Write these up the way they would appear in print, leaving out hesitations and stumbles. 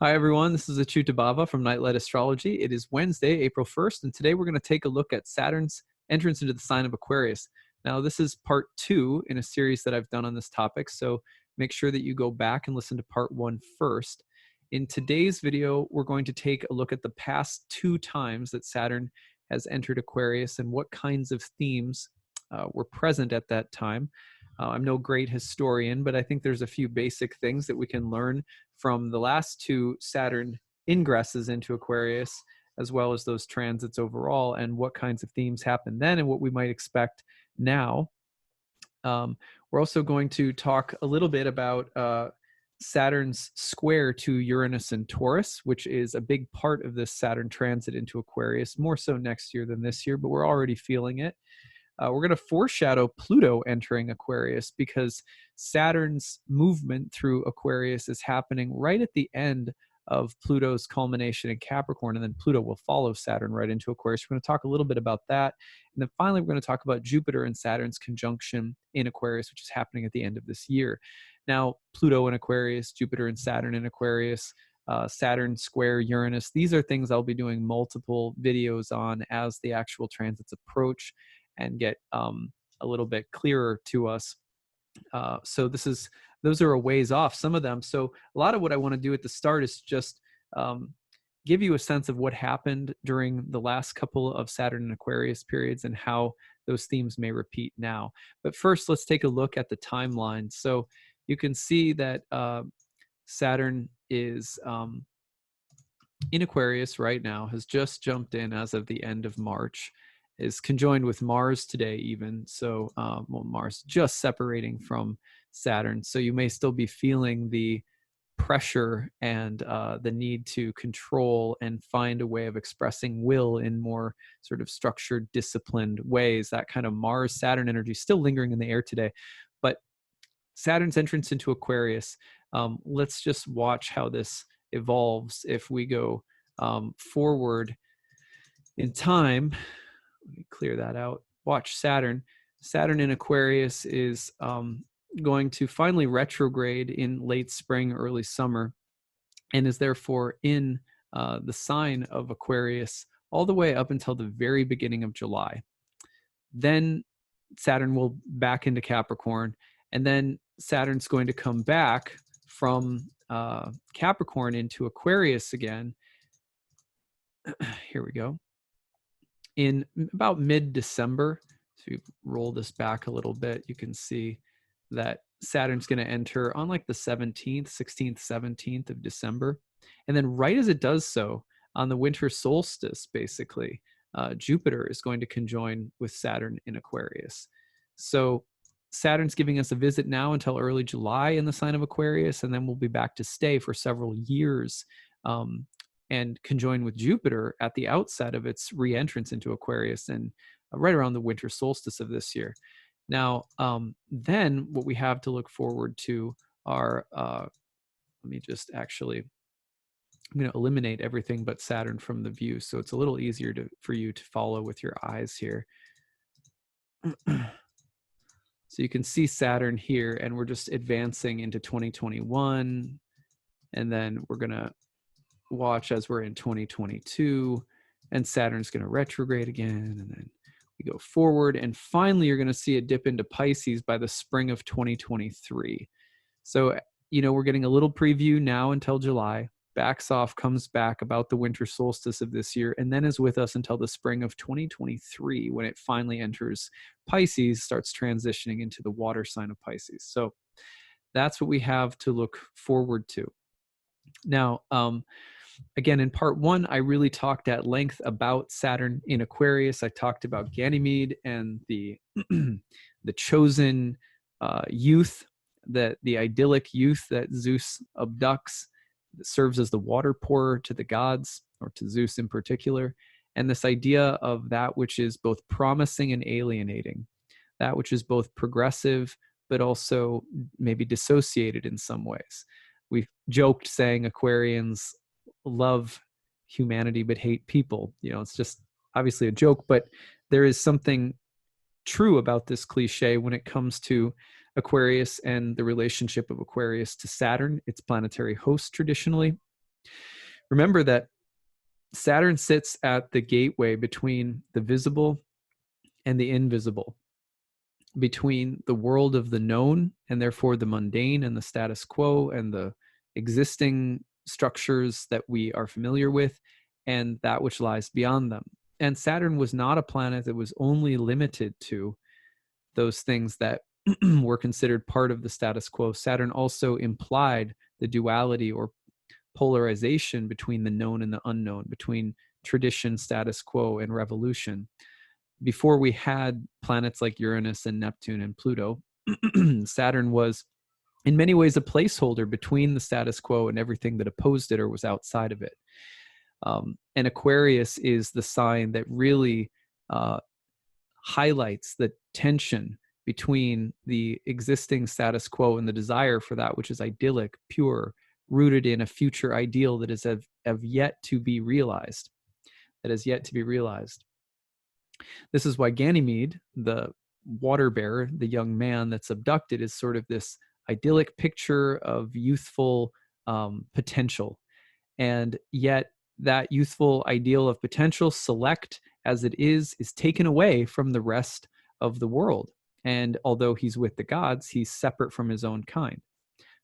Hi, everyone. This is acyuta-bhava from Nightlight Astrology. It is Wednesday, April 1st, and today we're going to take a look at Saturn's entrance into the sign of Aquarius. Now, this is part 2 in a series that I've done on this topic, so make sure that you go back and listen to part 1 first. In today's video, we're going to take a look at the past 2 times that Saturn has entered Aquarius and what kinds of themes were present at that time. I'm no great historian, but I think there's a few basic things that we can learn from the last 2 Saturn ingresses into Aquarius, as well as those transits overall, and what kinds of themes happen then and what we might expect now. We're also going to talk a little bit about Saturn's square to Uranus and Taurus, which is a big part of this Saturn transit into Aquarius, more so next year than this year, but we're already feeling it. We're going to foreshadow Pluto entering Aquarius because Saturn's movement through Aquarius is happening right at the end of Pluto's culmination in Capricorn, and then Pluto will follow Saturn right into Aquarius. We're going to talk a little bit about that. And then finally, we're going to talk about Jupiter and Saturn's conjunction in Aquarius, which is happening at the end of this year. Now, Pluto in Aquarius, Jupiter and Saturn in Aquarius, Saturn square Uranus, these are things I'll be doing multiple videos on as the actual transits approach and get a little bit clearer to us. So those are a ways off, some of them. So a lot of what I want to do at the start is just give you a sense of what happened during the last couple of Saturn and Aquarius periods and how those themes may repeat now. But first, let's take a look at the timeline. So you can see that Saturn is in Aquarius right now, has just jumped in as of the end of March, is conjoined with Mars today even. So well, Mars just separating from Saturn. So you may still be feeling the pressure and the need to control and find a way of expressing will in more sort of structured, disciplined ways. That kind of Mars-Saturn energy still lingering in the air today. But Saturn's entrance into Aquarius, let's just watch how this evolves if we go forward in time. Let me clear that out. Watch Saturn. Saturn in Aquarius is going to finally retrograde in late spring, early summer, and is therefore in the sign of Aquarius all the way up until the very beginning of July. Then Saturn will back into Capricorn, and then Saturn's going to come back from Capricorn into Aquarius again. Here we go. In about mid-December, so you roll this back a little bit, you can see that Saturn's going to enter on like the 17th, 16th, 17th of December. And then right as it does so, on the winter solstice, basically, Jupiter is going to conjoin with Saturn in Aquarius. So Saturn's giving us a visit now until early July in the sign of Aquarius, and then we'll be back to stay for several years and conjoin with Jupiter at the outset of its re-entrance into Aquarius and right around the winter solstice of this year. Now, then what we have to look forward to are, let me just actually, I'm going to eliminate everything but Saturn from the view, so it's a little easier for you to follow with your eyes here. So you can see Saturn here, and we're just advancing into 2021, and then we're going to watch as we're in 2022, and Saturn's going to retrograde again, and then we go forward, and finally you're going to see a dip into Pisces by the spring of 2023. So, you know, we're getting a little preview now until July, backs off, comes back about the winter solstice of this year, and then is with us until the spring of 2023 when it finally enters Pisces, starts transitioning into the water sign of Pisces. So that's what we have to look forward to. Now, again, in part 1, I really talked at length about Saturn in Aquarius. I talked about Ganymede and the the chosen youth, the idyllic youth that Zeus abducts, that serves as the water pourer to the gods, or to Zeus in particular, and this idea of that which is both promising and alienating, that which is both progressive but also maybe dissociated in some ways. We've joked saying Aquarians love humanity but hate people. You know, it's just obviously a joke, but there is something true about this cliche when it comes to Aquarius and the relationship of Aquarius to Saturn, its planetary host traditionally. Remember that Saturn sits at the gateway between the visible and the invisible, between the world of the known and therefore the mundane and the status quo and the existing structures that we are familiar with, and that which lies beyond them. And Saturn was not a planet that was only limited to those things that were considered part of the status quo. Saturn also implied the duality or polarization between the known and the unknown, between tradition, status quo, and revolution. Before we had planets like Uranus and Neptune and Pluto, Saturn was in many ways a placeholder between the status quo and everything that opposed it or was outside of it. And Aquarius is the sign that really highlights the tension between the existing status quo and the desire for that which is idyllic, pure, rooted in a future ideal that is of yet to be realized, that is yet to be realized. This is why Ganymede, the water bearer, the young man that's abducted, is sort of this idyllic picture of youthful potential. And yet that youthful ideal of potential, select as it is taken away from the rest of the world. And although he's with the gods, he's separate from his own kind.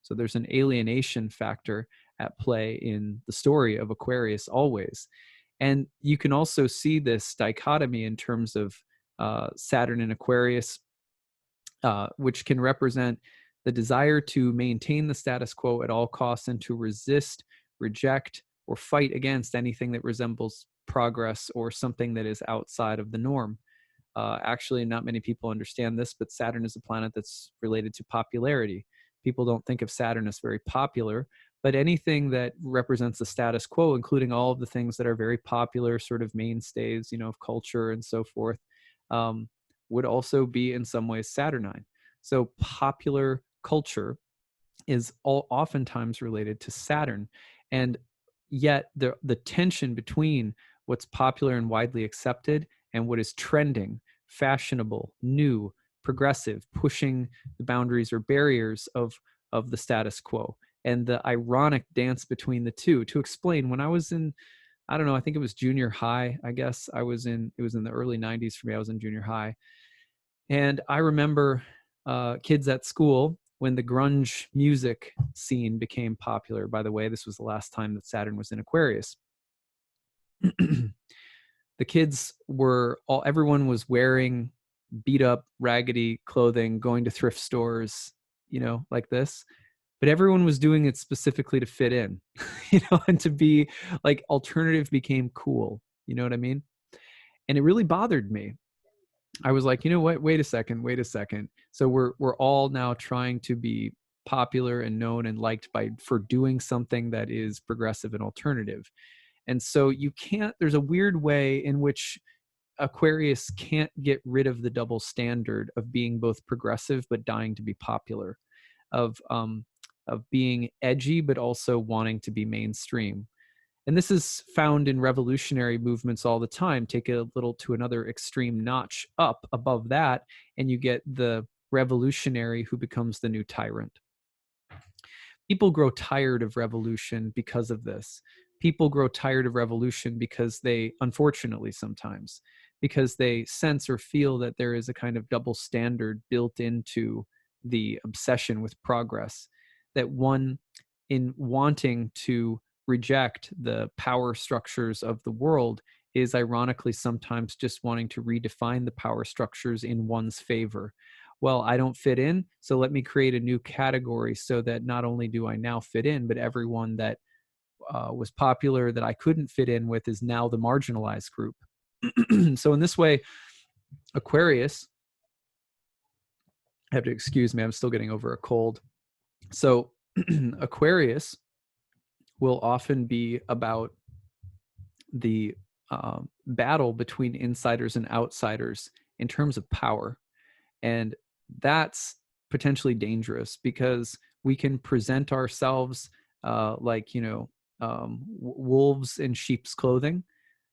So there's an alienation factor at play in the story of Aquarius always. And you can also see this dichotomy in terms of Saturn and Aquarius, which can represent the desire to maintain the status quo at all costs and to resist, reject, or fight against anything that resembles progress or something that is outside of the norm. Actually, not many people understand this, but Saturn is a planet that's related to popularity. People don't think of Saturn as very popular, but anything that represents the status quo, including all of the things that are very popular, sort of mainstays, of culture and so forth, would also be in some ways Saturnine. So popular culture is oftentimes related to Saturn. And yet the tension between what's popular and widely accepted and what is trending, fashionable, new, progressive, pushing the boundaries or barriers of the status quo, and the ironic dance between the two. To explain, when I was in, I don't know, I think it was junior high, I guess it was in the early 90s for me. I was in junior high. And I remember kids at school when the grunge music scene became popular. By the way, this was the last time that Saturn was in Aquarius. The kids everyone was wearing beat up, raggedy clothing, going to thrift stores, like this. But everyone was doing it specifically to fit in, and to be like, alternative became cool. You know what I mean? And it really bothered me. I was like, you know what? Wait a second. So we're all now trying to be popular and known and liked for doing something that is progressive and alternative. And so there's a weird way in which Aquarius can't get rid of the double standard of being both progressive but dying to be popular, of being edgy but also wanting to be mainstream. And this is found in revolutionary movements all the time. Take it a little to another extreme notch up above that, and you get the revolutionary who becomes the new tyrant. People grow tired of revolution because of this. People grow tired of revolution because unfortunately sometimes, because they sense or feel that there is a kind of double standard built into the obsession with progress, that one, in wanting to reject the power structures of the world, is ironically sometimes just wanting to redefine the power structures in one's favor. Well, I don't fit in, so let me create a new category so that not only do I now fit in, but everyone that was popular that I couldn't fit in with is now the marginalized group. So in this way, Aquarius, I have to excuse me, I'm still getting over a cold. So Aquarius will often be about the battle between insiders and outsiders in terms of power. And that's potentially dangerous because we can present ourselves like, wolves in sheep's clothing.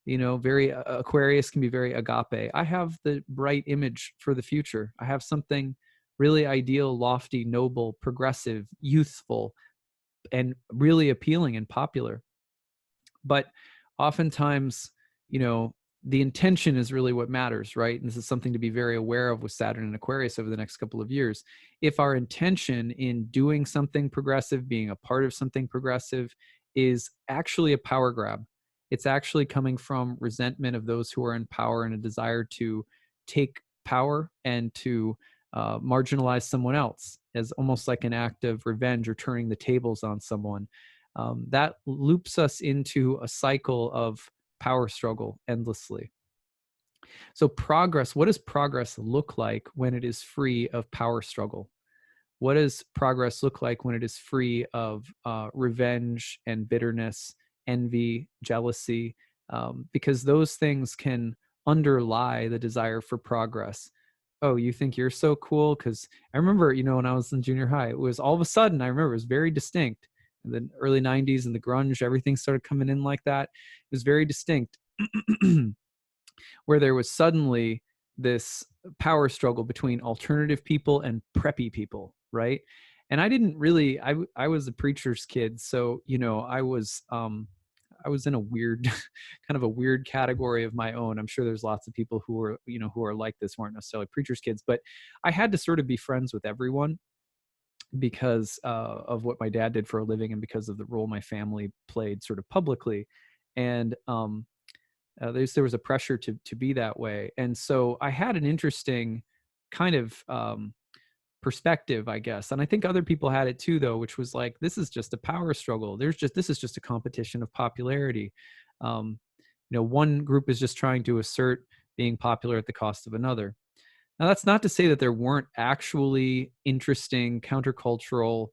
Very Aquarius can be very agape. I have the bright image for the future. I have something really ideal, lofty, noble, progressive, youthful, and really appealing and popular. But oftentimes, you know, the intention is really what matters, right? And this is something to be very aware of with Saturn and Aquarius over the next couple of years. If our intention in doing something progressive, being a part of something progressive, is actually a power grab, it's actually coming from resentment of those who are in power and a desire to take power and to marginalize someone else as almost like an act of revenge or turning the tables on someone. That loops us into a cycle of power struggle endlessly. So, progress, what does progress look like when it is free of power struggle? What does progress look like when it is free of revenge and bitterness, envy, jealousy? Because those things can underlie the desire for progress. Oh, you think you're so cool? Because I remember, when I was in junior high, it was all of a sudden, I remember it was very distinct. In the early 90s and the grunge, everything started coming in like that. It was very distinct. Where there was suddenly this power struggle between alternative people and preppy people, right? And I didn't really, I was a preacher's kid, so I was in a weird kind of a weird category of my own. I'm sure there's lots of people who are, who are like this, weren't necessarily preacher's kids, but I had to sort of be friends with everyone because of what my dad did for a living and because of the role my family played sort of publicly. And there was a pressure to be that way, and so I had an interesting kind of perspective, I guess. And I think other people had it too, though, which was like, this is just a power struggle. This is just a competition of popularity. Um, one group is just trying to assert being popular at the cost of another. Now, that's not to say that there weren't actually interesting countercultural,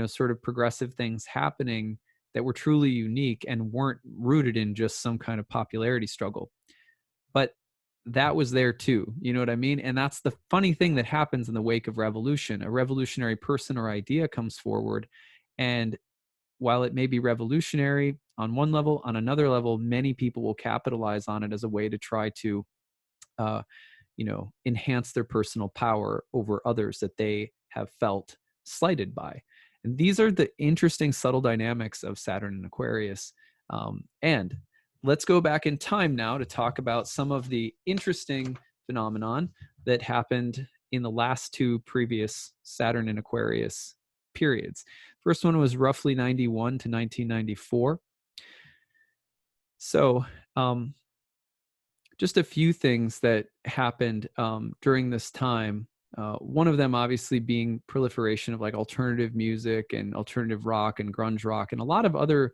sort of progressive things happening that were truly unique and weren't rooted in just some kind of popularity struggle. But that was there too. You know what I mean? And that's the funny thing that happens in the wake of revolution. A revolutionary person or idea comes forward. And while it may be revolutionary on one level, on another level, many people will capitalize on it as a way to try to uh, enhance their personal power over others that they have felt slighted by. And these are the interesting, subtle dynamics of Saturn and Aquarius. And let's go back in time now to talk about some of the interesting phenomenon that happened in the last two previous Saturn and Aquarius periods. First one was roughly 91 to 1994. So, just a few things that happened during this time. One of them, obviously, being proliferation of like alternative music and alternative rock and grunge rock, and a lot of other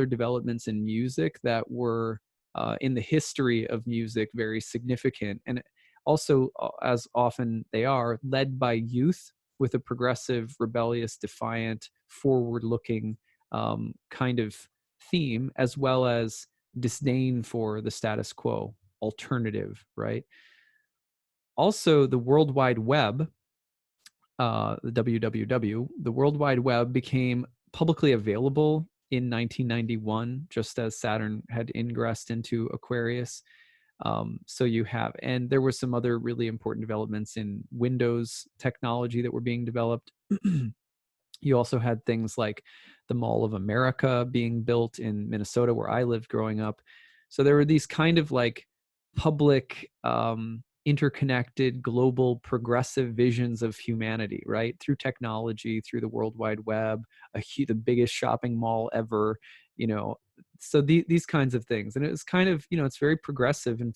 developments in music that were in the history of music very significant, and also, as often they are, led by youth with a progressive, rebellious, defiant, forward-looking kind of theme, as well as disdain for the status quo, alternative, right? Also, the World Wide Web, the WWW, the World Wide Web became publicly available in 1991, just as Saturn had ingressed into Aquarius. So you have, and there were some other really important developments in Windows technology that were being developed. You also had things like the Mall of America being built in Minnesota, where I lived growing up. So there were these kind of like public, interconnected, global, progressive visions of humanity, right? Through technology, through the World Wide Web, the biggest shopping mall ever, you know. So these kinds of things. And it was kind of, it's very progressive and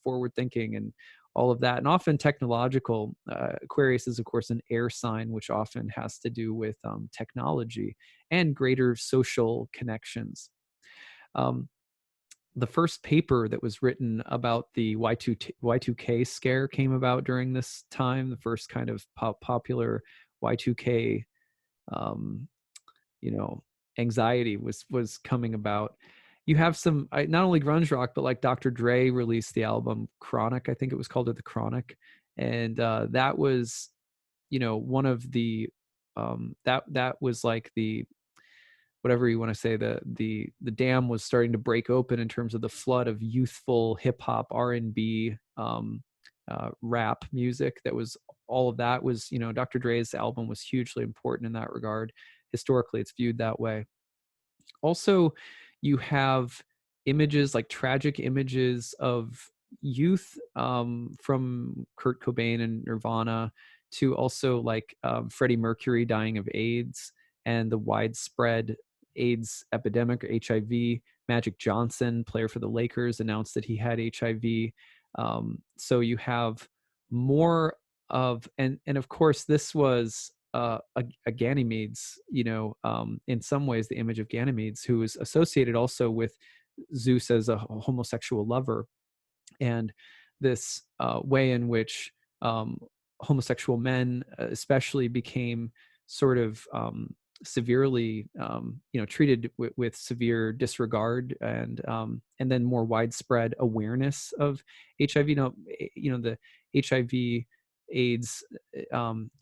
forward thinking and all of that. And often technological. Aquarius is, of course, an air sign, which often has to do with technology and greater social connections. The first paper that was written about the Y2K scare came about during this time. The first kind of popular Y2K, um, anxiety was coming about. You have some, not only grunge rock, but like Dr. Dre released the album Chronic, I think it was called, or The Chronic. And that was, one of the, that was like the, whatever you want to say, the dam was starting to break open in terms of the flood of youthful hip hop, R&B, rap music. That was, all of that was, Dr. Dre's album was hugely important in that regard. Historically, it's viewed that way. Also, you have images, like tragic images of youth, from Kurt Cobain and Nirvana, to also like Freddie Mercury dying of AIDS and the widespread AIDS epidemic, or HIV. Magic Johnson, player for the Lakers, announced that he had HIV. So you have more of, and of course this was a Ganymedes, in some ways the image of Ganymedes, who is associated also with Zeus as a homosexual lover, and this way in which homosexual men especially became sort of severely treated with severe disregard, and then more widespread awareness of HIV. The HIV AIDS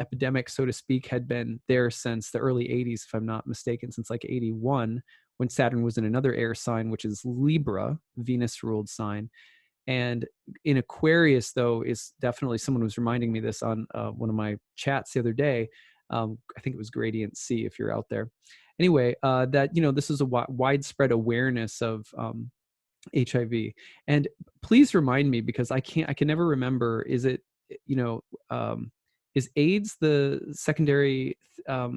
epidemic, so to speak, had been there since the early 80s, if I'm not mistaken, since like 81, when Saturn was in another air sign, which is Libra, Venus ruled sign. And in Aquarius, though, is definitely, someone was reminding me this on one of my chats the other day. I think it was Gradient C, if you're out there. Anyway, that, this is a widespread awareness of HIV. And please remind me, because I can never remember, is it, is AIDS the secondary, I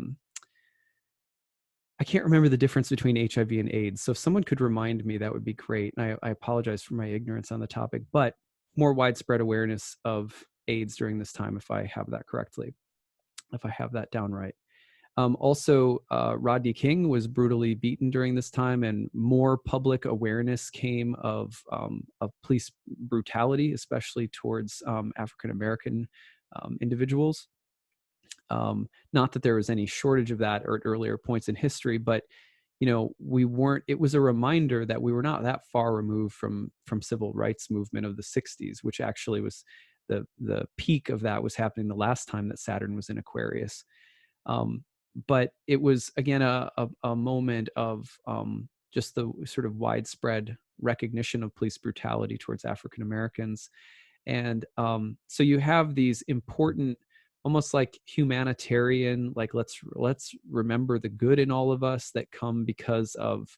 can't remember the difference between HIV and AIDS. So if someone could remind me, that would be great. And I apologize for my ignorance on the topic, but more widespread awareness of AIDS during this time, if I have that correctly, if I have that down right. Also, Rodney King was brutally beaten during this time, and more public awareness came of police brutality, especially towards African-American individuals. Not that there was any shortage of that or at earlier points in history, but we weren't, it was a reminder that we were not that far removed from civil rights movement of the 60s, which actually was the peak of that was happening the last time that Saturn was in Aquarius. But it was, again, a moment of just the sort of widespread recognition of police brutality towards African Americans. And so you have these important, almost like humanitarian, like let's remember the good in all of us that come because of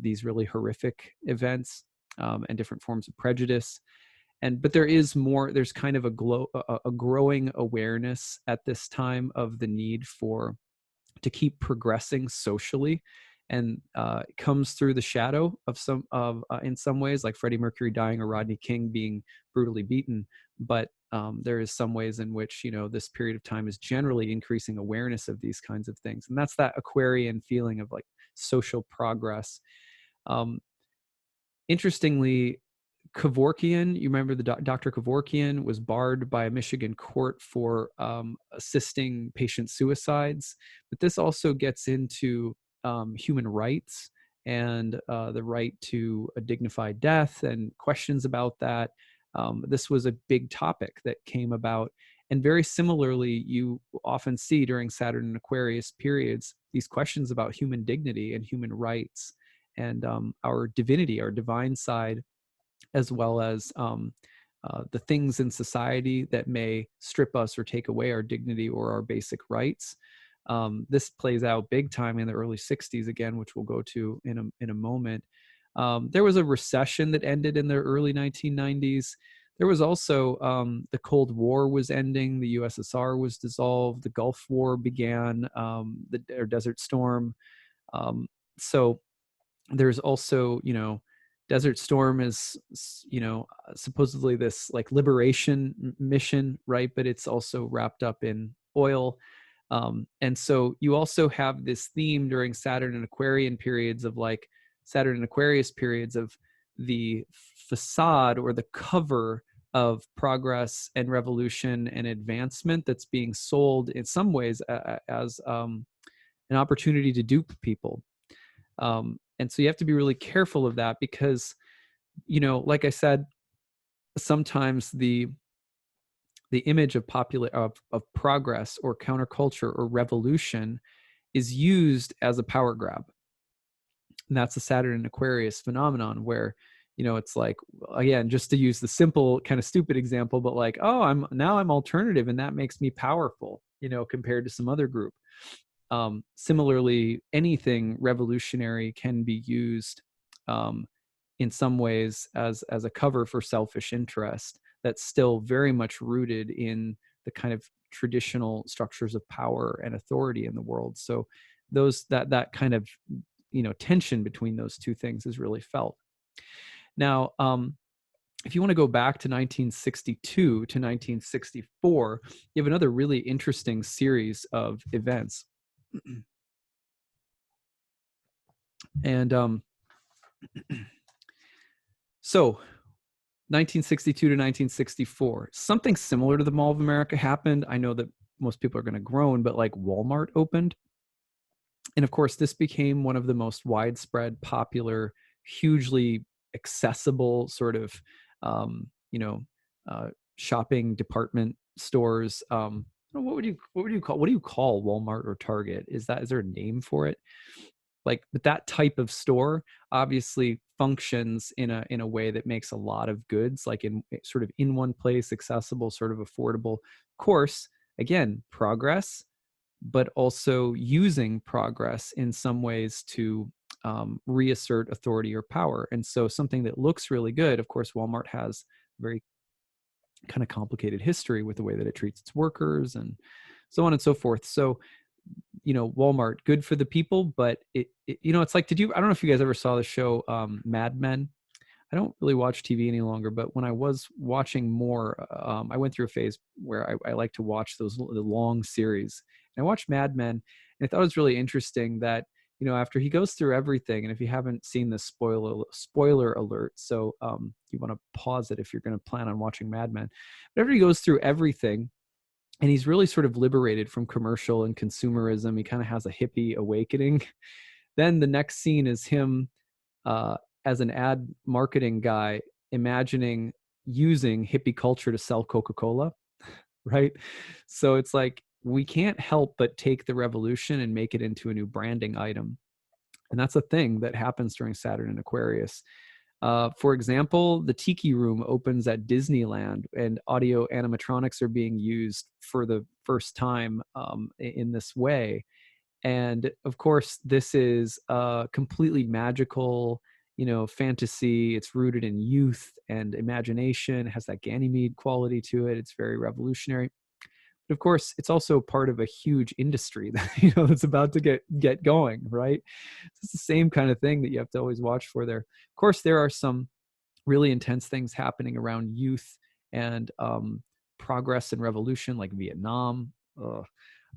these really horrific events, and different forms of prejudice. But there is more, there's kind of a growing awareness at this time of the need to keep progressing socially, and it comes through the shadow of in some ways, like Freddie Mercury dying or Rodney King being brutally beaten. But there is some ways in which this period of time is generally increasing awareness of these kinds of things, and that's that Aquarian feeling of like social progress. Interestingly, Kevorkian, you remember the Dr. Kevorkian was barred by a Michigan court for assisting patient suicides. But this also gets into human rights and the right to a dignified death and questions about that. This was a big topic that came about. And very similarly, you often see during Saturn and Aquarius periods, these questions about human dignity and human rights and our divinity, our divine side, as well as the things in society that may strip us or take away our dignity or our basic rights. This plays out big time in the early 60s, again, which we'll go to in a moment. There was a recession that ended in the early 1990s. There was also the Cold War was ending. The USSR was dissolved. The Gulf War began, or Desert Storm. So there's also, Desert Storm is, supposedly this like liberation mission, right? But it's also wrapped up in oil. And so you also have this theme during Saturn and Aquarian periods of like Saturn and Aquarius periods of the facade or the cover of progress and revolution and advancement that's being sold in some ways as an opportunity to dupe people. And so you have to be really careful of that because, like I said, sometimes the image of of progress or counterculture or revolution is used as a power grab. And that's the Saturn and Aquarius phenomenon where, it's like, again, just to use the simple kind of stupid example, but like, oh, I'm alternative and that makes me powerful, compared to some other group. Similarly, anything revolutionary can be used in some ways as a cover for selfish interest that's still very much rooted in the kind of traditional structures of power and authority in the world. So that kind of tension between those two things is really felt. Now, if you want to go back to 1962 to 1964, you have another really interesting series of events. And so 1962 to 1964, something similar to the Mall of America happened. I know that most people are going to groan, but like Walmart opened. And of course, this became one of the most widespread, popular, hugely accessible sort of, shopping department stores. What do you call Walmart or Target? Is there a name for it? But that type of store obviously functions in a way that makes a lot of goods like in sort of in one place, accessible, sort of affordable. Of course, again, progress, but also using progress in some ways to reassert authority or power. And so something that looks really good, of course, Walmart has very kind of complicated history with the way that it treats its workers and so on and so forth. So Walmart, good for the people, but it's like, I don't know if you guys ever saw the show Mad Men. I don't really watch TV any longer, but when I was watching more, I went through a phase where I like to watch the long series. And I watched Mad Men, and I thought it was really interesting that, after he goes through everything, and if you haven't seen the spoiler alert, so you want to pause it if you're going to plan on watching Mad Men. But after he goes through everything, and he's really sort of liberated from commercial and consumerism. He kind of has a hippie awakening. Then the next scene is him as an ad marketing guy, imagining using hippie culture to sell Coca-Cola, right? So it's like, we can't help but take the revolution and make it into a new branding item. And that's a thing that happens during Saturn and Aquarius. For example, the Tiki Room opens at Disneyland, and audio animatronics are being used for the first time in this way. And of course, this is completely magical, fantasy. It's rooted in youth and imagination. It has that Ganymede quality to it. It's very revolutionary. But of course, it's also part of a huge industry that that's about to get going, right? It's the same kind of thing that you have to always watch for there. Of course, there are some really intense things happening around youth and progress and revolution, like Vietnam.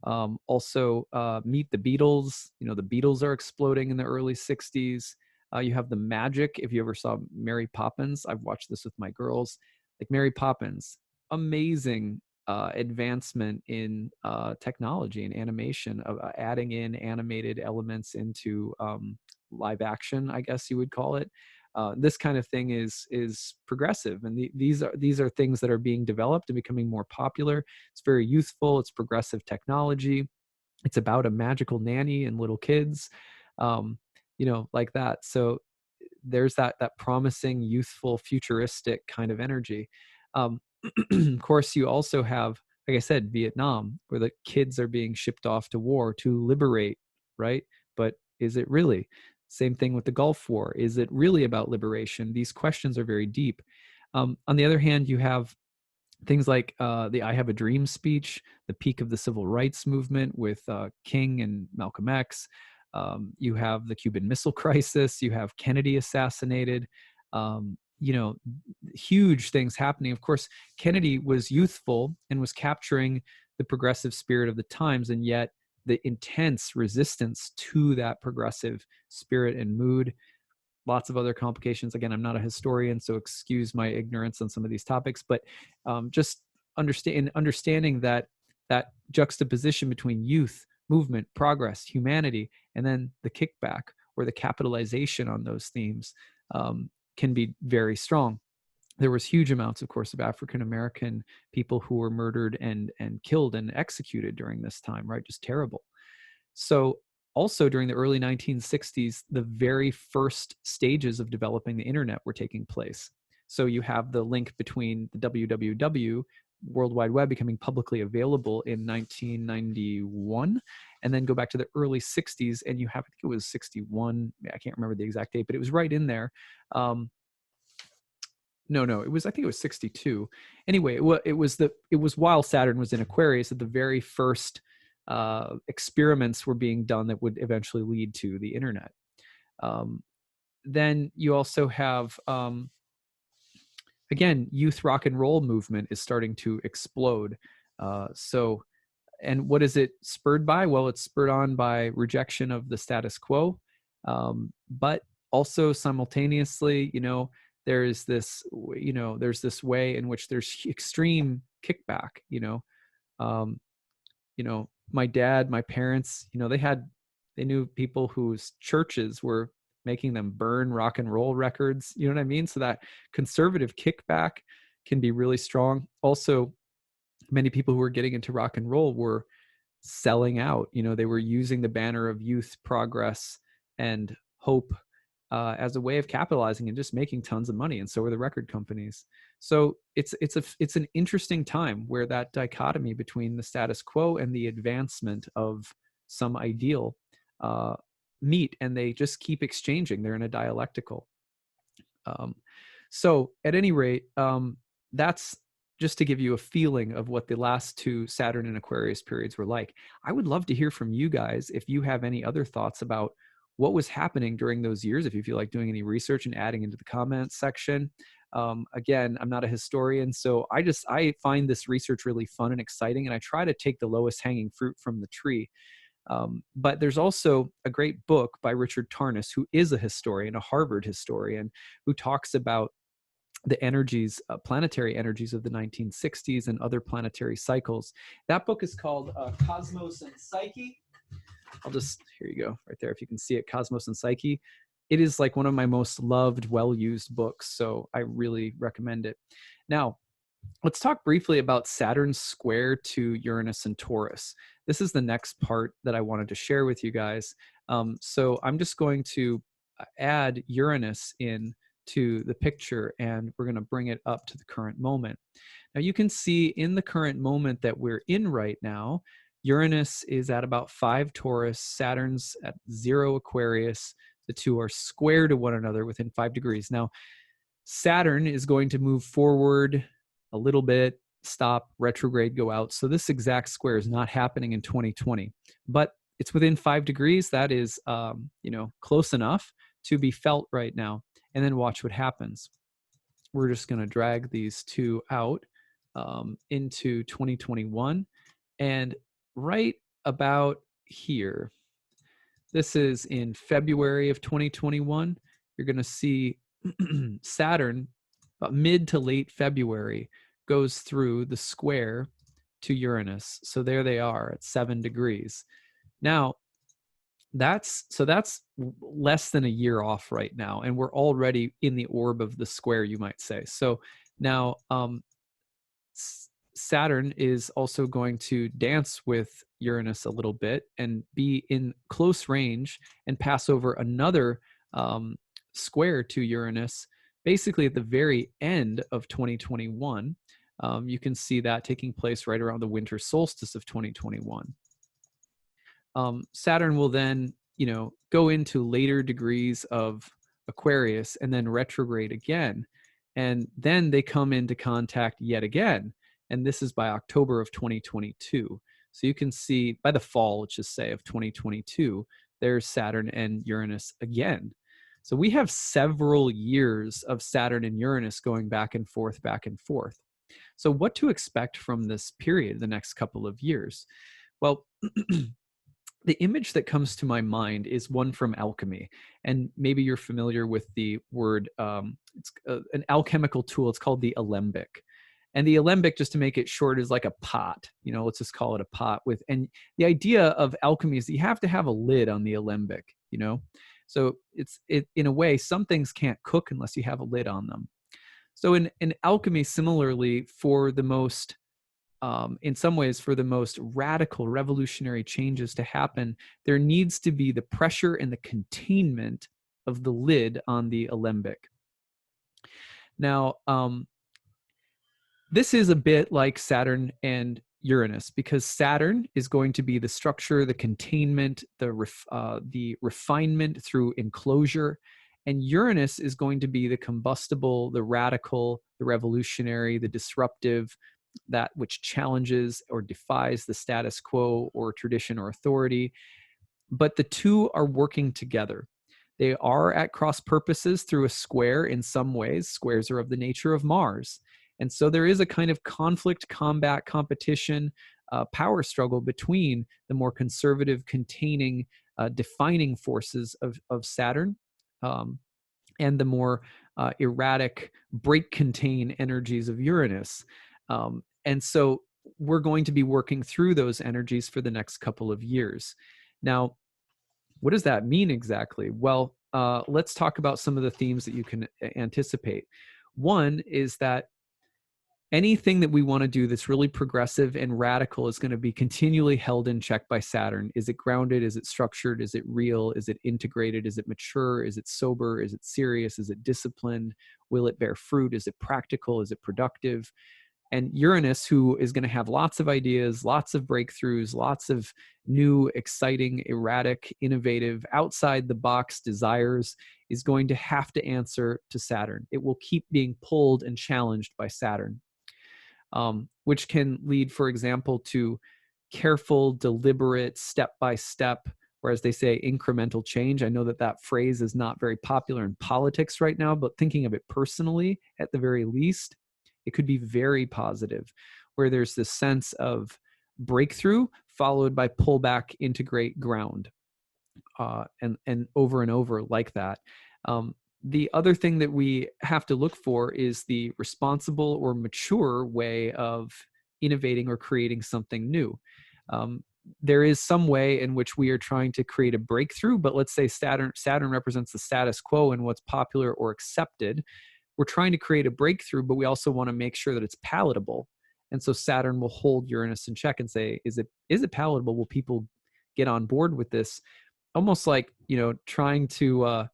Also, meet the Beatles. The Beatles are exploding in the early 60s. You have the magic. If you ever saw Mary Poppins, I've watched this with my girls. Like Mary Poppins, amazing advancement in technology and animation, of adding in animated elements into live action, I guess you would call it. This kind of thing is progressive, and these are things that are being developed and becoming more popular. It's very youthful. It's progressive technology. It's about a magical nanny and little kids, like that. So there's that promising, youthful, futuristic kind of energy. Of course, you also have, like I said, Vietnam, where the kids are being shipped off to war to liberate, right? But is it really? Same thing with the Gulf War. Is it really about liberation? These questions are very deep. On the other hand, you have things like the I Have a Dream speech, the peak of the civil rights movement with King and Malcolm X. You have the Cuban Missile Crisis. You have Kennedy assassinated. Huge things happening. Of course, Kennedy was youthful and was capturing the progressive spirit of the times, and yet the intense resistance to that progressive spirit and mood. Lots of other complications. Again, I'm not a historian, so excuse my ignorance on some of these topics, but just understanding that juxtaposition between youth, movement, progress, humanity, and then the kickback or the capitalization on those themes can be very strong. There was huge amounts, of course, of African American people who were murdered and killed and executed during this time, right? Just terrible. So also during the early 1960s, the very first stages of developing the internet were taking place. So you have the link between the WWW, World Wide Web, becoming publicly available in 1991, and then go back to the early 60s, and you have, I think it was 61, I can't remember the exact date, but it was right in there. No, it was, I think it was 62. Anyway, it was while Saturn was in Aquarius that the very first experiments were being done that would eventually lead to the internet. Then you also have, again, youth rock and roll movement is starting to explode. And what is it spurred by? Well, it's spurred on by rejection of the status quo, but also simultaneously, there's this way in which there's extreme kickback. My dad, my parents, they knew people whose churches were making them burn rock and roll records. You know what I mean? So that conservative kickback can be really strong. Also, many people who were getting into rock and roll were selling out. They were using the banner of youth progress and hope as a way of capitalizing and just making tons of money. And so were the record companies. So it's an interesting time where that dichotomy between the status quo and the advancement of some ideal meet, and they just keep exchanging. They're in a dialectical. So at any rate, that's just to give you a feeling of what the last two Saturn and Aquarius periods were like. I would love to hear from you guys if you have any other thoughts about what was happening during those years, if you feel like doing any research and adding into the comments section. Again, I'm not a historian, so I find this research really fun and exciting, and I try to take the lowest hanging fruit from the tree. But there's also a great book by Richard Tarnas, who is a historian, a Harvard historian, who talks about the energies, planetary energies of the 1960s and other planetary cycles. That book is called Cosmos and Psyche. Here you go, right there, if you can see it, Cosmos and Psyche. It is like one of my most loved, well-used books, so I really recommend it. Now, let's talk briefly about Saturn's square to Uranus and Taurus. This is the next part that I wanted to share with you guys. So I'm just going to add Uranus in to the picture, and we're going to bring it up to the current moment. Now you can see in the current moment that we're in right now, Uranus is at about 5 Taurus, Saturn's at 0 Aquarius. The two are square to one another within 5 degrees. Now, Saturn is going to move forward a little bit, stop, retrograde, go out. So this exact square is not happening in 2020, but it's within 5 degrees. That is, close enough to be felt right now. And then watch what happens. We're just going to drag these two out into 2021. And right about here, this is in February of 2021. You're going to see Saturn, about mid to late February, goes through the square to Uranus. So there they are at 7 degrees. Now, that's less than a year off right now, and we're already in the orb of the square, you might say. So now Saturn is also going to dance with Uranus a little bit and be in close range and pass over another square to Uranus, basically at the very end of 2021. You can see that taking place right around the winter solstice of 2021. Saturn will then, go into later degrees of Aquarius and then retrograde again. And then they come into contact yet again. And this is by October of 2022. So you can see by the fall, let's just say, of 2022, there's Saturn and Uranus again. So we have several years of Saturn and Uranus going back and forth, back and forth. So what to expect from this period, the next couple of years? Well, the image that comes to my mind is one from alchemy. And maybe you're familiar with the word, it's an alchemical tool. It's called the alembic. And the alembic, just to make it short, is like a pot. Let's just call it a pot with, and the idea of alchemy is that you have to have a lid on the alembic, So it in a way, some things can't cook unless you have a lid on them. So in alchemy, similarly, for the most, in some ways, for the most radical revolutionary changes to happen, there needs to be the pressure and the containment of the lid on the alembic. Now, this is a bit like Saturn and Uranus, because Saturn is going to be the structure, the containment, the refinement through enclosure, and Uranus is going to be the combustible, the radical, the revolutionary, the disruptive, that which challenges or defies the status quo or tradition or authority. But the two are working together. They are at cross purposes through a square in some ways. Squares are of the nature of Mars. And so there is a kind of conflict, combat, competition, power struggle between the more conservative, containing, defining forces of Saturn, and the more erratic, break contain energies of Uranus. And so we're going to be working through those energies for the next couple of years. Now, what does that mean exactly? Well, let's talk about some of the themes that you can anticipate. One is that anything that we want to do that's really progressive and radical is going to be continually held in check by Saturn. Is it grounded? Is it structured? Is it real? Is it integrated? Is it mature? Is it sober? Is it serious? Is it disciplined? Will it bear fruit? Is it practical? Is it productive? And Uranus, who is going to have lots of ideas, lots of breakthroughs, lots of new, exciting, erratic, innovative, outside the box desires, is going to have to answer to Saturn. It will keep being pulled and challenged by Saturn, which can lead, for example, to careful, deliberate, step-by-step, or as they say, incremental change. I know that that phrase is not very popular in politics right now, but thinking of it personally, at the very least, it could be very positive, where there's this sense of breakthrough followed by pullback, integrate, ground, and over like that. The other thing that we have to look for is the responsible or mature way of innovating or creating something new. There is some way in which we are trying to create a breakthrough, but let's say Saturn represents the status quo and what's popular or accepted. We're trying to create a breakthrough, but we also want to make sure that it's palatable. And so Saturn will hold Uranus in check and say, is it palatable? Will people get on board with this? Almost like, trying to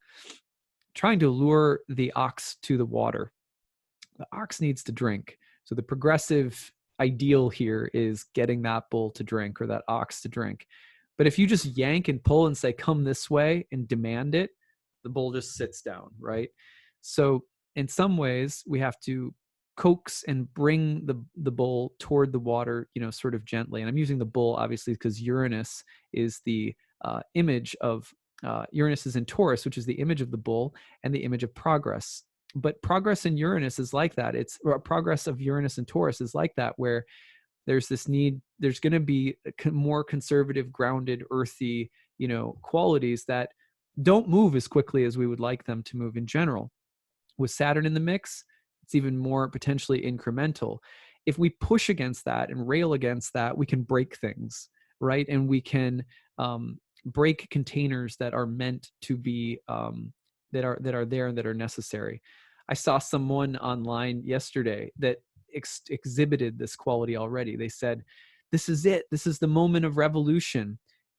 lure the ox to the water. The ox needs to drink. So the progressive ideal here is getting that bull to drink or that ox to drink. But if you just yank and pull and say, come this way, and demand it, the bull just sits down, right? So in some ways, we have to coax and bring the bull toward the water, sort of gently. And I'm using the bull, obviously, because Uranus is the image of, Uranus is in Taurus, which is the image of the bull and the image of progress. But progress in Uranus is like that. Progress of Uranus and Taurus is like that, where there's this need, there's going to be more conservative, grounded, earthy, qualities that don't move as quickly as we would like them to move in general. With Saturn in the mix, it's even more potentially incremental. If we push against that and rail against that, we can break things, right? And we can break containers that are meant to be, that are there and that are necessary. I saw someone online yesterday that exhibited this quality already. They said, "This is it. This is the moment of revolution."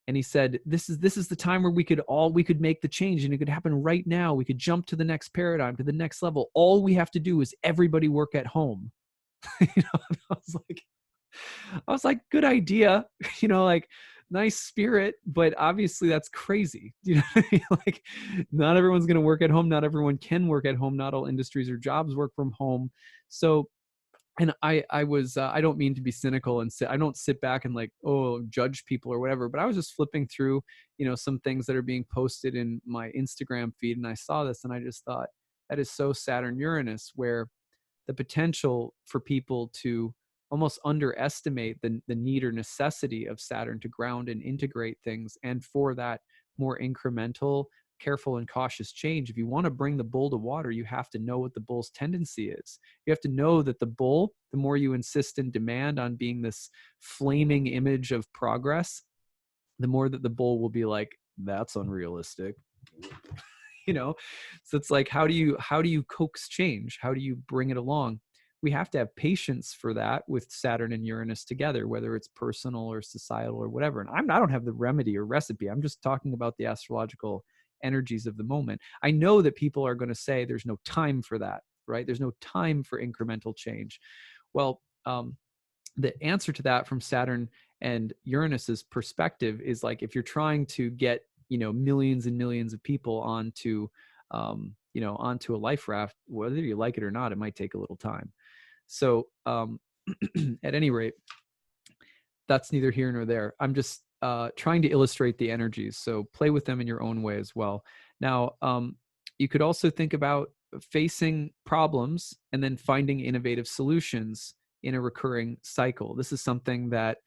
And he said, this is the time where we could make the change, and it could happen right now. We could jump to the next paradigm, to the next level. All we have to do is everybody work at home. I was like, good idea, like nice spirit, but obviously that's crazy. Like, not everyone's going to work at home. Not everyone can work at home. Not all industries or jobs work from home. So, and I don't mean to be cynical and I don't sit back and judge people or whatever, but I was just flipping through, some things that are being posted in my Instagram feed. And I saw this and I just thought, that is so Saturn Uranus, where the potential for people to almost underestimate the need or necessity of Saturn to ground and integrate things, and for that more incremental, careful and cautious change. If you want to bring the bull to water, you have to know what the bull's tendency is. You have to know that the bull, the more you insist and demand on being this flaming image of progress, the more that the bull will be like, that's unrealistic. So it's like, how do you coax change? How do you bring it along? We have to have patience for that with Saturn and Uranus together, whether it's personal or societal or whatever. And I don't have the remedy or recipe. I'm just talking about the astrological energies of the moment. I know that people are going to say there's no time for that, right? There's no time for incremental change. Well, the answer to that from Saturn and Uranus's perspective is like, if you're trying to get, millions and millions of people onto, onto a life raft, whether you like it or not, it might take a little time. So, at any rate, that's neither here nor there. I'm just trying to illustrate the energies. So play with them in your own way as well. Now, you could also think about facing problems and then finding innovative solutions in a recurring cycle. This is something that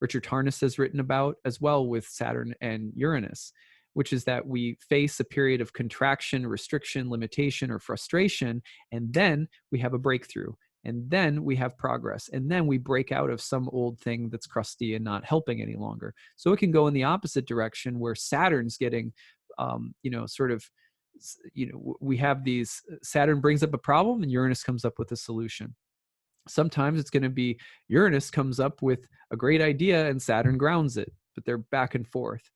Richard Harness has written about as well with Saturn and Uranus, which is that we face a period of contraction, restriction, limitation, or frustration, and then we have a breakthrough. And then we have progress. And then we break out of some old thing that's crusty and not helping any longer. So it can go in the opposite direction where Saturn's getting, we have these, Saturn brings up a problem and Uranus comes up with a solution. Sometimes it's going to be Uranus comes up with a great idea and Saturn grounds it, but they're back and forth.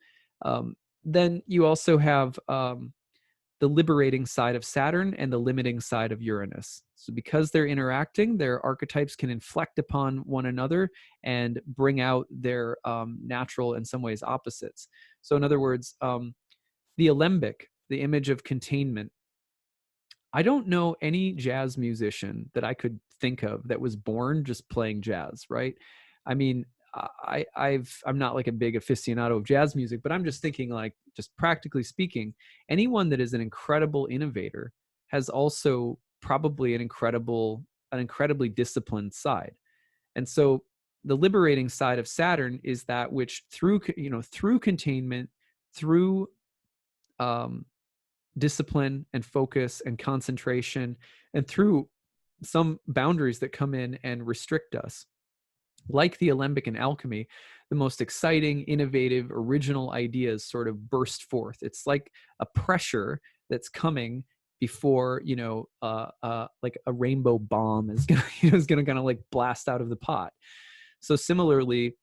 Then you also have the liberating side of Saturn and the limiting side of Uranus. So because they're interacting, their archetypes can inflect upon one another and bring out their natural, in some ways, opposites. So in other words, the alembic, the image of containment. I don't know any jazz musician that I could think of that was born just playing jazz, right? I mean, I'm not like a big aficionado of jazz music, but I'm just thinking, like, just practically speaking, anyone that is an incredible innovator has also probably an incredibly disciplined side. And so the liberating side of Saturn is that which through containment, through discipline and focus and concentration, and through some boundaries that come in and restrict us, like the alembic in alchemy, the most exciting, innovative, original ideas sort of burst forth. It's like a pressure that's coming before, like a rainbow bomb is gonna kind of like blast out of the pot. So similarly,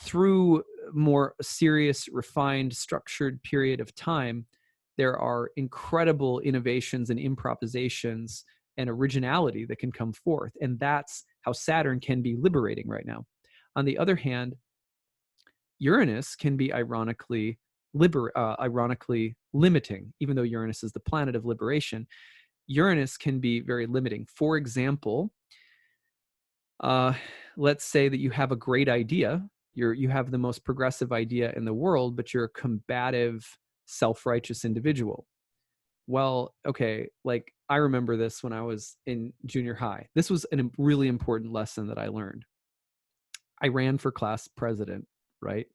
through more serious, refined, structured period of time, there are incredible innovations and improvisations and originality that can come forth. And that's how Saturn can be liberating right now. On the other hand, Uranus can be ironically limiting. Even though Uranus is the planet of liberation, Uranus can be very limiting. For example, let's say that you have a great idea. You have the most progressive idea in the world, but you're a combative, self-righteous individual. Well, okay, like I remember this when I was in junior high. This was a really important lesson that I learned. I ran for class president, right?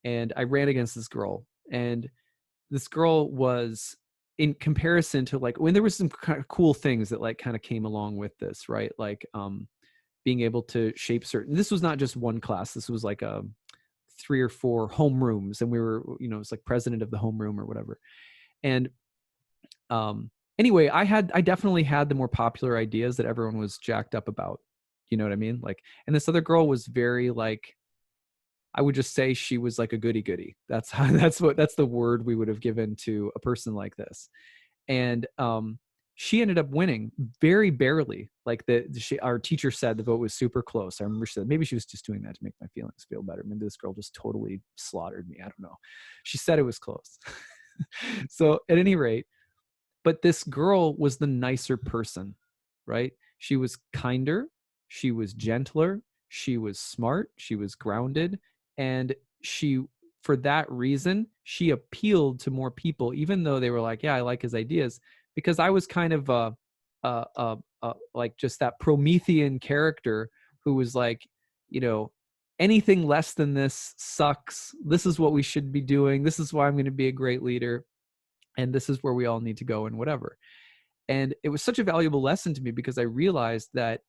And I ran against this girl. And this girl was, in comparison to, like, when there was some kind of cool things that like kind of came along with this, right? Like being able to shape this was not just one class. This was like 3 or 4 homerooms, and we were, it's like president of the homeroom or whatever. And anyway, I definitely had the more popular ideas that everyone was jacked up about. You know what I mean? Like, and this other girl was very, like, I would just say she was like a goody goody. That's the word we would have given to a person like this. And she ended up winning very barely. Like our teacher said the vote was super close. I remember she said maybe she was just doing that to make my feelings feel better. Maybe this girl just totally slaughtered me. I don't know. She said it was close. So at any rate, but this girl was the nicer person, right? She was kinder, she was gentler, she was smart, she was grounded, and for that reason, she appealed to more people, even though they were like, yeah, I like his ideas, because I was kind of like just that Promethean character who was like, anything less than this sucks. This is what we should be doing. This is why I'm going to be a great leader. And this is where we all need to go and whatever. And it was such a valuable lesson to me because I realized that,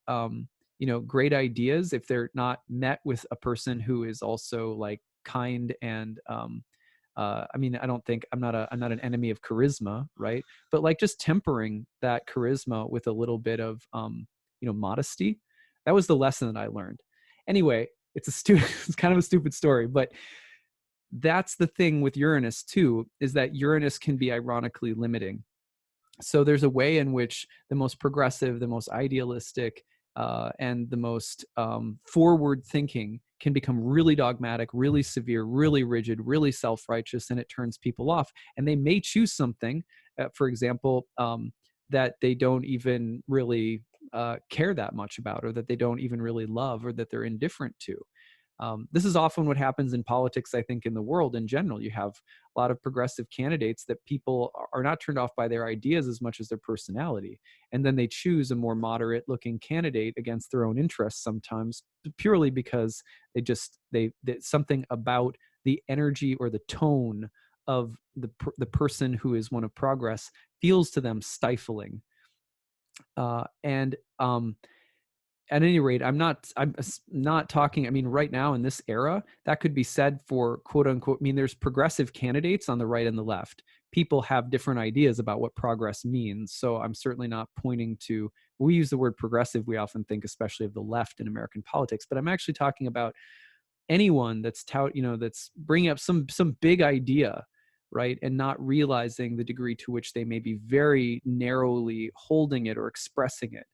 great ideas, if they're not met with a person who is also like kind and, I mean, I'm not an enemy of charisma, right? But like just tempering that charisma with a little bit of, modesty. That was the lesson that I learned. Anyway, it's kind of a stupid story, but that's the thing with Uranus too, is that Uranus can be ironically limiting. So there's a way in which the most progressive, the most idealistic, and the most forward thinking can become really dogmatic, really severe, really rigid, really self-righteous, and it turns people off. And they may choose something, for example, that they don't even really care that much about, or that they don't even really love, or that they're indifferent to. This is often what happens in politics, I think, in the world in general. You have a lot of progressive candidates that people are not turned off by their ideas as much as their personality. And then they choose a more moderate looking candidate against their own interests sometimes, purely because something about the energy or the tone of the person who is one of progress feels to them stifling. And at any rate, I'm not talking, I mean, right now in this era, that could be said for quote unquote, I mean, there's progressive candidates on the right and the left. People have different ideas about what progress means. So I'm certainly not pointing to, we use the word progressive, we often think especially of the left in American politics, but I'm actually talking about anyone that's that's bringing up some big idea, right, and not realizing the degree to which they may be very narrowly holding it or expressing it.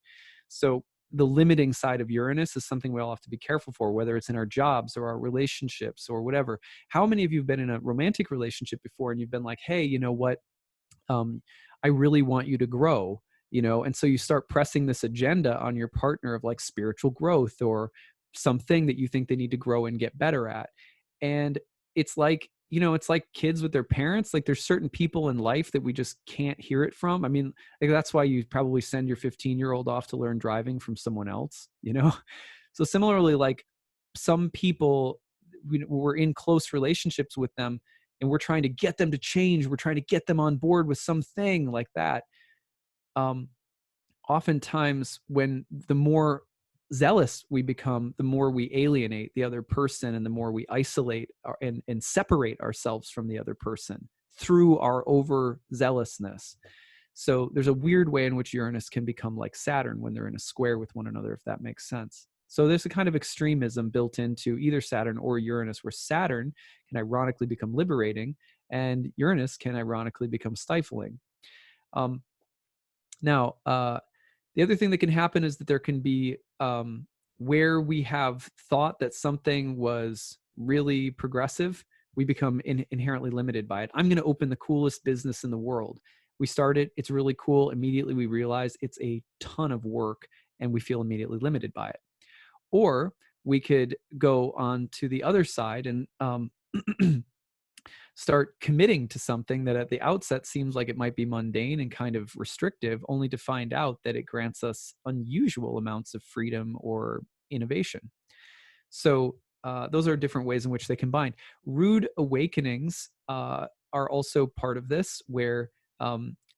So the limiting side of Uranus is something we all have to be careful for, whether it's in our jobs or our relationships or whatever. How many of you have been in a romantic relationship before and you've been like, hey, you know what? I really want you to grow, and so you start pressing this agenda on your partner of like spiritual growth or something that you think they need to grow and get better at. And it's like, it's like kids with their parents. Like there's certain people in life that we just can't hear it from. I mean, like that's why you probably send your 15-year-old off to learn driving from someone else, So similarly, like some people, we're in close relationships with them and we're trying to get them to change. We're trying to get them on board with something like that. Oftentimes when the more zealous we become, the more we alienate the other person and the more we isolate and separate ourselves from the other person through our overzealousness. So there's a weird way in which Uranus can become like Saturn when they're in a square with one another, if that makes sense. So there's a kind of extremism built into either Saturn or Uranus, where Saturn can ironically become liberating and Uranus can ironically become stifling. Now, the other thing that can happen is that there can be where we have thought that something was really progressive, we become inherently limited by it. I'm going to open the coolest business in the world. We start it, it's really cool. Immediately we realize it's a ton of work and we feel immediately limited by it. Or we could go on to the other side and start committing to something that at the outset seems like it might be mundane and kind of restrictive, only to find out that it grants us unusual amounts of freedom or innovation. So those are different ways in which they combine. Rude awakenings are also part of this, where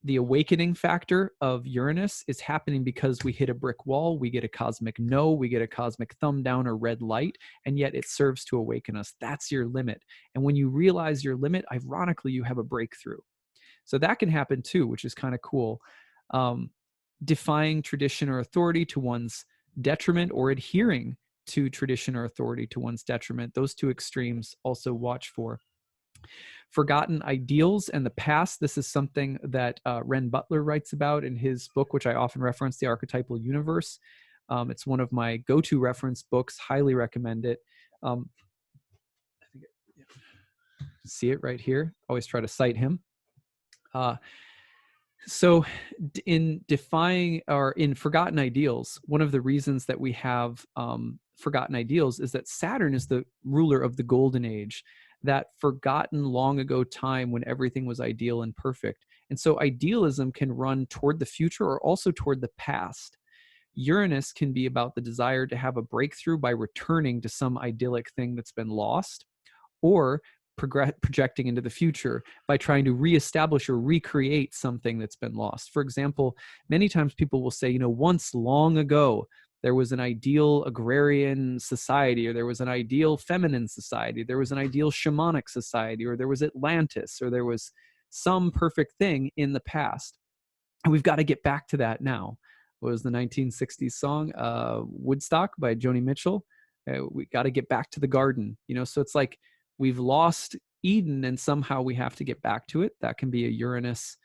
the awakening factor of Uranus is happening because we hit a brick wall, we get a cosmic no, we get a cosmic thumb down or red light, and yet it serves to awaken us. That's your limit. And when you realize your limit, ironically, you have a breakthrough. So that can happen too, which is kind of cool. Defying tradition or authority to one's detriment, or adhering to tradition or authority to one's detriment. Those two extremes also watch for. Forgotten ideals and the past. This is something that Ren Butler writes about in his book, which I often reference, The Archetypal Universe. It's one of my go-to reference books. Highly recommend it. I think see it right here. Always try to cite him. So in defying or in forgotten ideals, one of the reasons that we have forgotten ideals is that Saturn is the ruler of the golden age, that forgotten long ago time when everything was ideal and perfect. And so idealism can run toward the future or also toward the past. Uranus can be about the desire to have a breakthrough by returning to some idyllic thing that's been lost, or projecting into the future by trying to reestablish or recreate something that's been lost. For example, many times people will say, once long ago, there was an ideal agrarian society, or there was an ideal feminine society, there was an ideal shamanic society, or there was Atlantis, or there was some perfect thing in the past. And we've got to get back to that now. What was the 1960s song? Woodstock by Joni Mitchell. We got to get back to the garden. So it's like we've lost Eden and somehow we have to get back to it. That can be a Uranus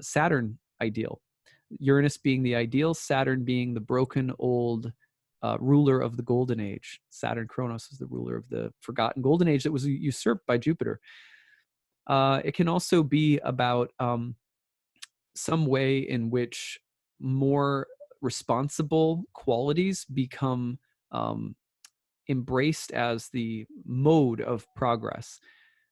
Saturn ideal. Uranus being the ideal, Saturn being the broken old ruler of the golden age. Saturn Kronos is the ruler of the forgotten golden age that was usurped by Jupiter. It can also be about some way in which more responsible qualities become embraced as the mode of progress.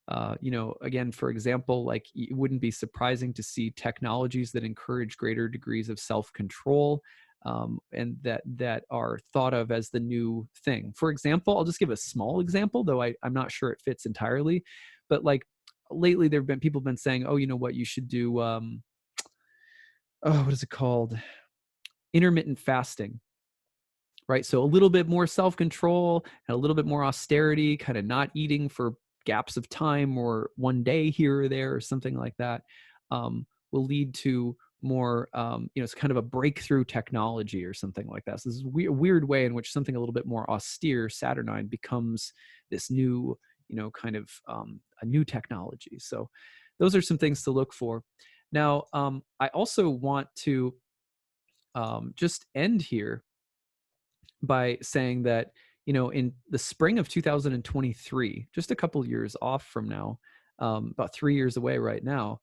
Again, for example, like it wouldn't be surprising to see technologies that encourage greater degrees of self-control, and that are thought of as the new thing. For example, I'll just give a small example, though I'm not sure it fits entirely, but like lately people have been saying, oh, you know what, you should do, what is it called? Intermittent fasting. Right. So a little bit more self-control and a little bit more austerity, kind of not eating for gaps of time or one day here or there or something like that, will lead to more, it's kind of a breakthrough technology or something like that. So this is a weird way in which something a little bit more austere, Saturnine, becomes this new, kind of a new technology. So those are some things to look for. Now, I also want to just end here by saying that, in the spring of 2023, just a couple years off from now, about 3 years away right now,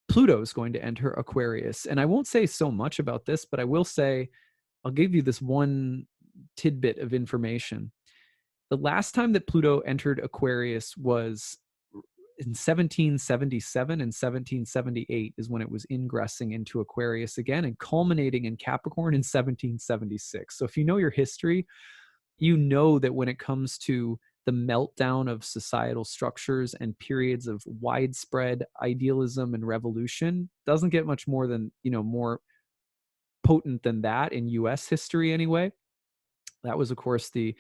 Pluto is going to enter Aquarius. And I won't say so much about this, but I will say, I'll give you this one tidbit of information. The last time that Pluto entered Aquarius was in 1777 and 1778 is when it was ingressing into Aquarius again and culminating in Capricorn in 1776. So if you know your history, you know that when it comes to the meltdown of societal structures and periods of widespread idealism and revolution, doesn't get much more than, more potent than that in US history anyway. That was, of course, the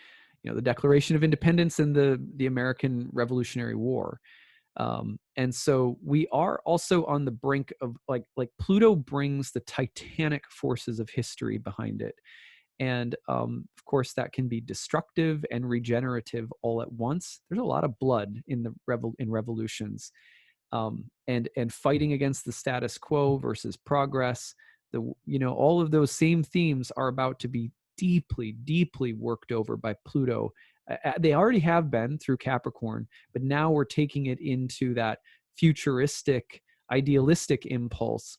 Declaration of Independence and the American Revolutionary War. And so we are also on the brink of like Pluto brings the titanic forces of history behind it. And of course, that can be destructive and regenerative all at once. There's a lot of blood in revolutions, and fighting against the status quo versus progress. All of those same themes are about to be deeply, deeply worked over by Pluto. They already have been through Capricorn, but now we're taking it into that futuristic, idealistic impulse,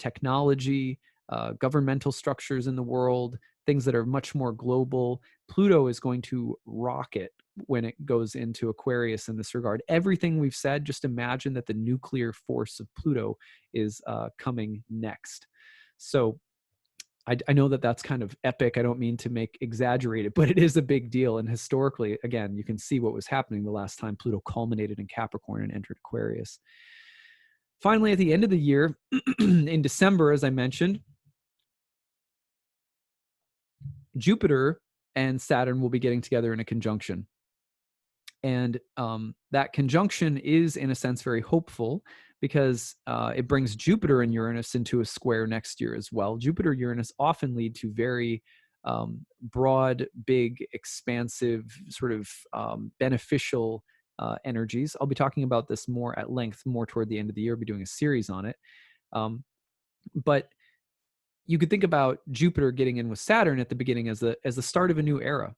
technology, governmental structures in the world, things that are much more global. Pluto is going to rocket when it goes into Aquarius in this regard. Everything we've said, just imagine that the nuclear force of Pluto is coming next. So I know that that's kind of epic. I don't mean to exaggerate it, but it is a big deal. And historically, again, you can see what was happening the last time Pluto culminated in Capricorn and entered Aquarius. Finally, at the end of the year, in December, as I mentioned, Jupiter and Saturn will be getting together in a conjunction. And that conjunction is, in a sense, very hopeful because it brings Jupiter and Uranus into a square next year as well. Jupiter and Uranus often lead to very broad, big, expansive, sort of beneficial energies. I'll be talking about this more at length, more toward the end of the year. I'll be doing a series on it. But you could think about Jupiter getting in with Saturn at the beginning as the start of a new era.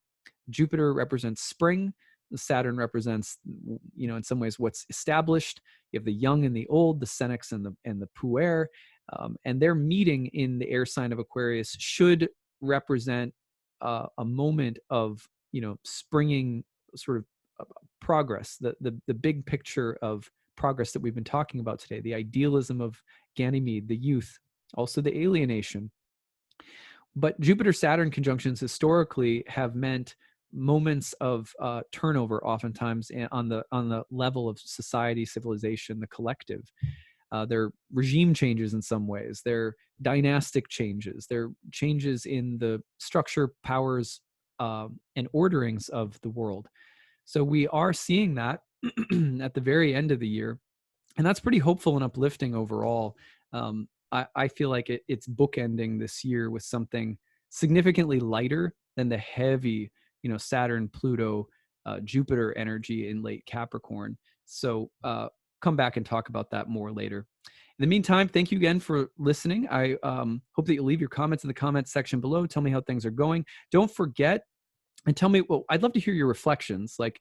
Jupiter represents spring. Saturn represents, in some ways, what's established. You have the young and the old, the senex and the puer, and their meeting in the air sign of Aquarius should represent a moment of, springing sort of progress, the big picture of progress that we've been talking about today, the idealism of Ganymede, the youth, also the alienation. But Jupiter-Saturn conjunctions historically have meant moments of turnover, oftentimes on the level of society, civilization, the collective. They're regime changes in some ways. They're dynastic changes. They're changes in the structure, powers, and orderings of the world. So we are seeing that at the very end of the year. And that's pretty hopeful and uplifting overall. I feel like it's bookending this year with something significantly lighter than the heavy, Saturn, Pluto, Jupiter energy in late Capricorn. So come back and talk about that more later. In the meantime, thank you again for listening. I hope that you leave your comments in the comments section below. Tell me how things are going. Don't forget, and tell me, well, I'd love to hear your reflections. Like,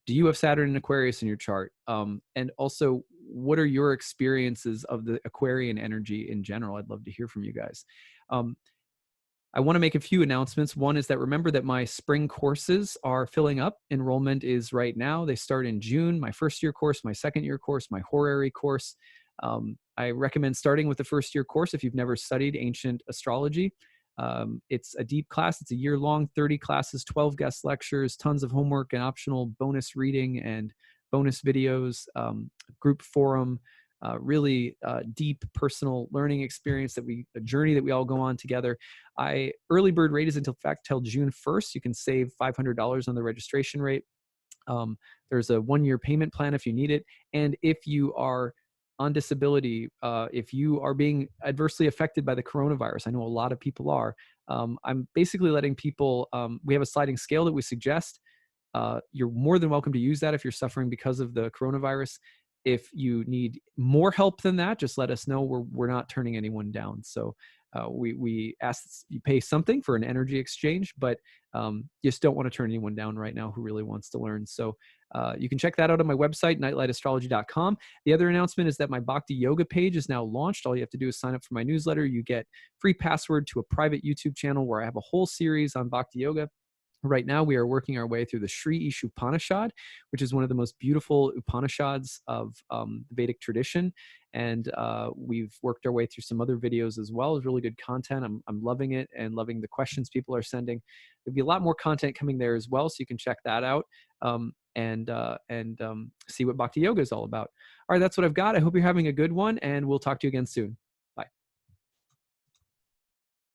do you have Saturn and Aquarius in your chart? And also, what are your experiences of the Aquarian energy in general? I'd love to hear from you guys. Um, I want to make a few announcements. One is that remember that my spring courses are filling up. Enrollment is right now. They start in June. My first year course, my second year course, my horary course. I recommend starting with the first year course if you've never studied ancient astrology. It's a deep class. It's a year long, 30 classes, 12 guest lectures, tons of homework and optional bonus reading and bonus videos, group forum, really deep personal learning experience a journey that we all go on together. Early bird rate is until fact till June 1st. You can save $500 on the registration rate. There's a 1-year payment plan if you need it. And if you are on disability, if you are being adversely affected by the coronavirus, I know a lot of people are, I'm basically letting people, we have a sliding scale that we suggest. You're more than welcome to use that if you're suffering because of the coronavirus. If you need more help than that, just let us know. We're not turning anyone down. So we ask that you pay something for an energy exchange, but just don't want to turn anyone down right now who really wants to learn. So you can check that out on my website, nightlightastrology.com. The other announcement is that my Bhakti Yoga page is now launched. All you have to do is sign up for my newsletter. You get free password to a private YouTube channel where I have a whole series on Bhakti Yoga. Right now, we are working our way through the Sri Ishupanishad, which is one of the most beautiful Upanishads of the Vedic tradition. And we've worked our way through some other videos as well. It's really good content. I'm loving it and loving the questions people are sending. There'll be a lot more content coming there as well, so you can check that out and see what Bhakti Yoga is all about. All right, that's what I've got. I hope you're having a good one, and we'll talk to you again soon.